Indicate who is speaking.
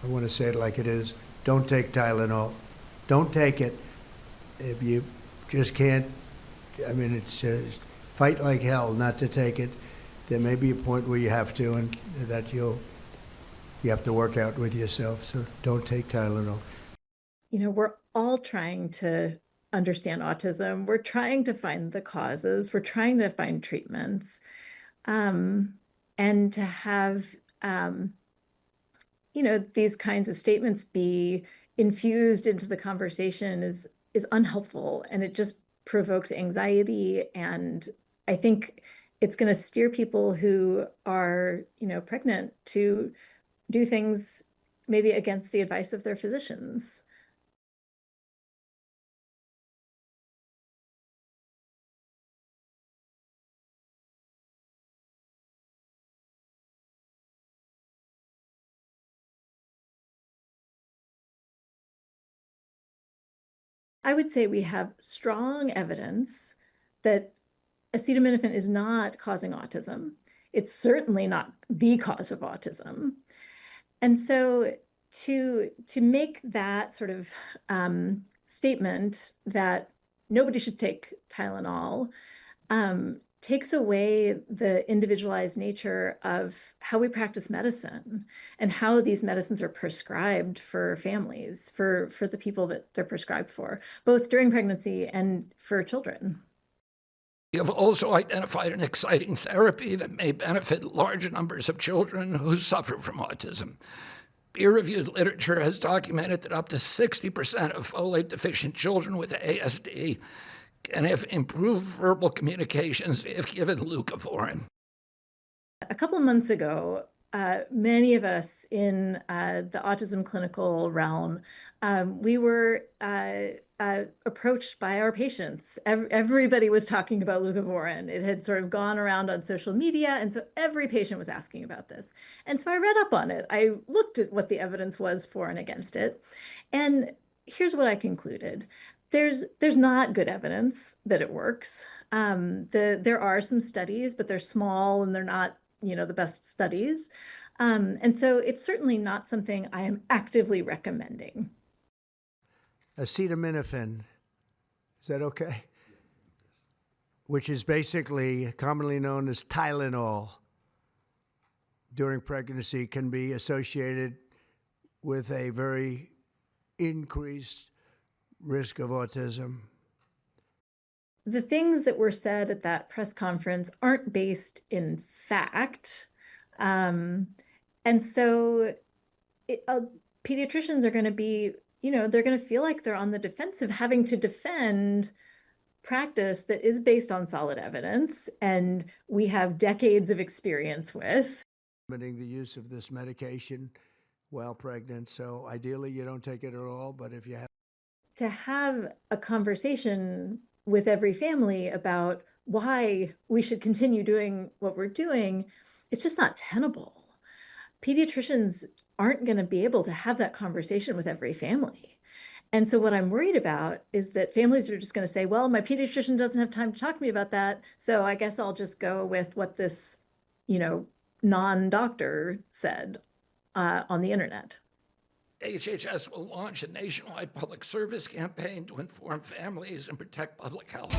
Speaker 1: I want to say it like it is. Don't take Tylenol. Don't take it. If you just can't, I mean, it's fight like hell not to take it. There may be a point where you have to, and that you have to work out with yourself. So don't take Tylenol.
Speaker 2: You know, we're all trying to understand autism. We're trying to find the causes. We're trying to find treatments. Um, and to have, um, these kinds of statements be infused into the conversation is unhelpful, and it just provokes anxiety. And I think it's going to steer people who are, pregnant to do things maybe against the advice of their physicians. I would say we have strong evidence that acetaminophen is not causing autism. It's certainly not the cause of autism. And so to make that sort of statement that nobody should take Tylenol takes away the individualized nature of how we practice medicine and how these medicines are prescribed for families, for the people that they're prescribed for, both during pregnancy and for children.
Speaker 3: You have also identified an exciting therapy that may benefit large numbers of children who suffer from autism. Peer-reviewed literature has documented that up to 60% of folate-deficient children with ASD can have improved verbal communications if given leucovorin.
Speaker 2: A couple of months ago, many of us in the autism clinical realm, we were approached by our patients. Everybody was talking about leucovorin. It had sort of gone around on social media, and so every patient was asking about this. And so I read up on it. I looked at what the evidence was for and against it. And here's what I concluded. There's not good evidence that it works. There are some studies, but they're small and they're not, the best studies. And so it's certainly not something I am actively recommending.
Speaker 1: Acetaminophen, is that okay? Which is basically commonly known as Tylenol during pregnancy, can be associated with a very increased risk of autism.
Speaker 2: The things that were said at that press conference aren't based in fact. And so pediatricians are going to be, they're going to feel like they're on the defensive, having to defend practice that is based on solid evidence and we have decades of experience with.
Speaker 1: Limiting the use of this medication while pregnant. So ideally, you don't take it at all. But if you have
Speaker 2: to have a conversation with every family about why we should continue doing what we're doing, it's just not tenable. Pediatricians aren't going to be able to have that conversation with every family. And so what I'm worried about is that families are just going to say, well, my pediatrician doesn't have time to talk to me about that, so I guess I'll just go with what this, non-doctor said on the internet.
Speaker 3: HHS will launch a nationwide public service campaign to inform families and protect public health.